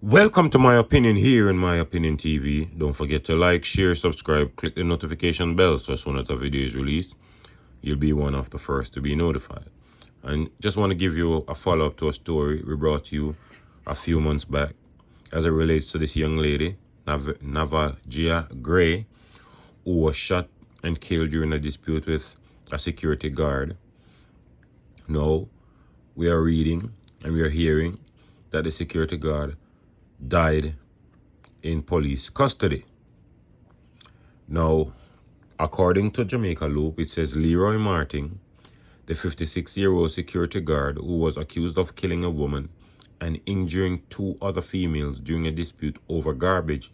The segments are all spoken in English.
Welcome to My Opinion here in My Opinion TV. Don't forget to like, share, subscribe, click the notification bell so as soon as a video is released, you'll be one of the first to be notified. And just want to give you a follow-up to a story we brought you a few months back as it relates to this young lady, Navajia Gray, who was shot and killed during a dispute with a security guard. Now, we are reading and we are hearing that the security guard died in police custody. Now, according to Jamaica Loop, it says Leroy Martin, the 56-year-old security guard who was accused of killing a woman and injuring two other females during a dispute over garbage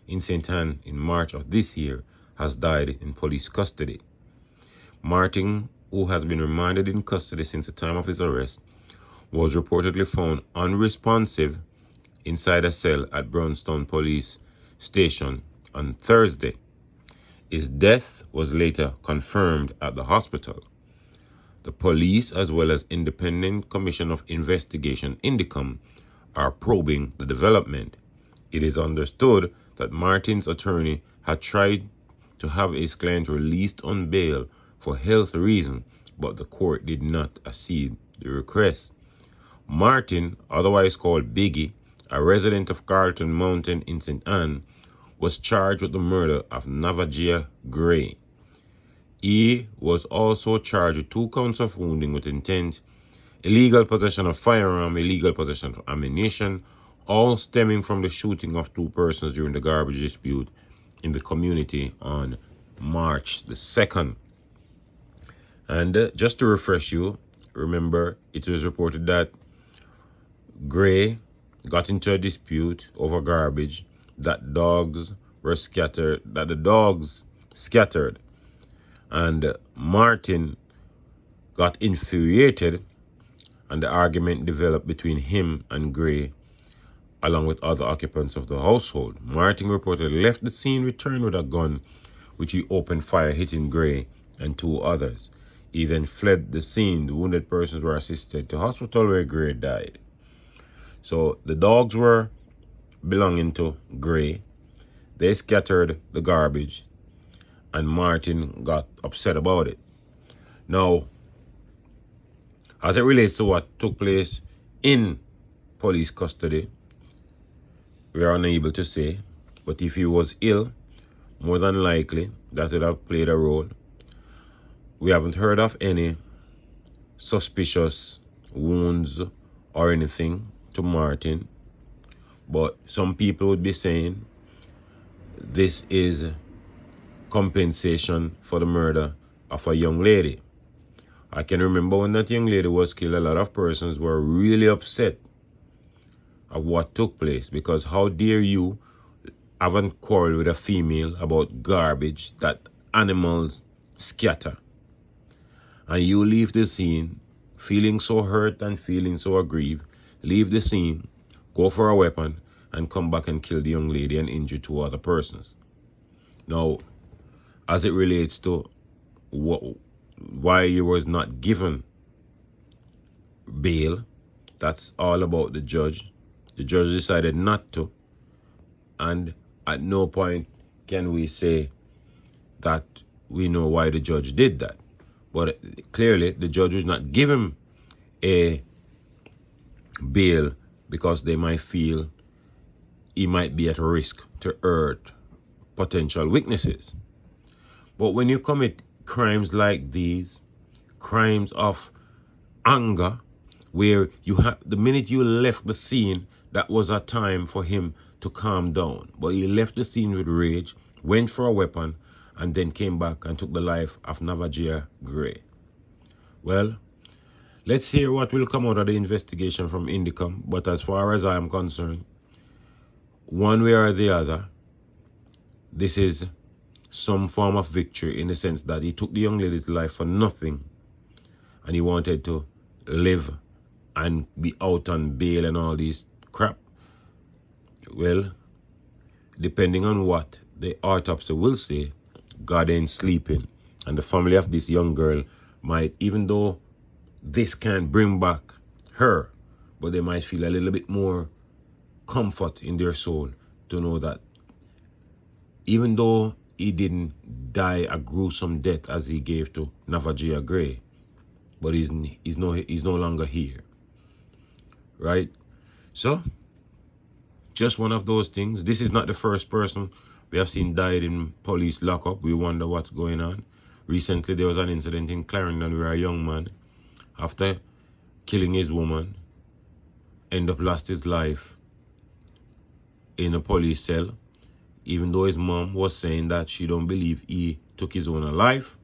in St. Ann in March of this year, has died in police custody. Martin, who has been remanded in custody since the time of his arrest, was reportedly found unresponsive inside a cell at Brownstown Police Station on Thursday. His death was later confirmed at the hospital. The police, as well as Independent Commission of Investigation, INDECOM, are probing the development. It is understood that Martin's attorney had tried to have his client released on bail for health reasons, but the court did not accede the request. Martin, otherwise called Biggie, a resident of Carlton Mountain in St. Ann, was charged with the murder of Navajia Gray. He was also charged with 2 counts of wounding with intent, illegal possession of firearm, illegal possession of ammunition, all stemming from the shooting of 2 persons during the garbage dispute in the community on March the 2nd. And just to refresh you, remember, it was reported that Gray got into a dispute over garbage, that the dogs scattered, and Martin got infuriated, and the argument developed between him and Gray along with other occupants of the household. Martin reportedly left the scene, returned with a gun, which he opened fire, hitting Gray and 2 others. He then fled the scene. The wounded persons were assisted to hospital where Gray died. So the dogs were belonging to Gray. They scattered the garbage, and Martin got upset about it. Now, as it relates to what took place in police custody, we are unable to say, but if he was ill, more than likely that would have played a role. We haven't heard of any suspicious wounds or anything to Martin, but some people would be saying this is compensation for the murder of a young lady. I can remember when that young lady was killed, a lot of persons were really upset of what took place, because how dare you have a quarrel with a female about garbage that animals scatter, and you leave the scene feeling so hurt and feeling so aggrieved, leave the scene, go for a weapon, and come back and kill the young lady and injure 2 other persons. Now, as it relates to why he was not given bail, that's all about the judge. The judge decided not to, and at no point can we say that we know why the judge did that. But clearly, the judge was not given a bail because they might feel he might be at risk to hurt potential witnesses. But when you commit crimes like these, crimes of anger, where you have, the minute you left the scene, that was a time for him to calm down. But he left the scene with rage, went for a weapon, and then came back and took the life of Navajia Gray. Well, let's hear what will come out of the investigation from INDECOM. But as far as I am concerned, one way or the other, this is some form of victory, in the sense that he took the young lady's life for nothing, and he wanted to live and be out on bail and all this crap. Well, depending on what the autopsy will say, God ain't sleeping, and the family of this young girl might, even though this can't bring back her, but they might feel a little bit more comfort in their soul to know that even though he didn't die a gruesome death as he gave to Navajia Gray, but he's no longer here, right? So, just one of those things. This is not the first person we have seen died in police lockup. We wonder what's going on. Recently, there was an incident in Clarendon where a young man, after killing his woman, ended up lost his life in a police cell, even though his mom was saying that she don't believe he took his own life.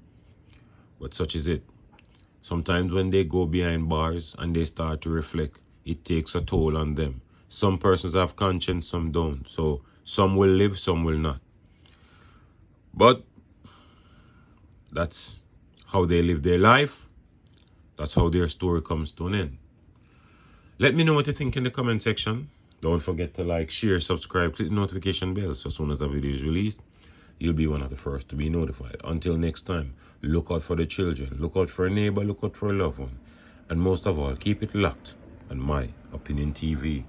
But such is it. Sometimes when they go behind bars and they start to reflect, it takes a toll on them. Some persons have conscience, some don't. So some will live, some will not. But that's how they live their life. That's how their story comes to an end. Let me know what you think in the comment section. Don't forget to like, share, subscribe, click the notification bell so as soon as a video is released, you'll be one of the first to be notified. Until next time, look out for the children, look out for a neighbor, look out for a loved one. And most of all, keep it locked on My Opinion TV.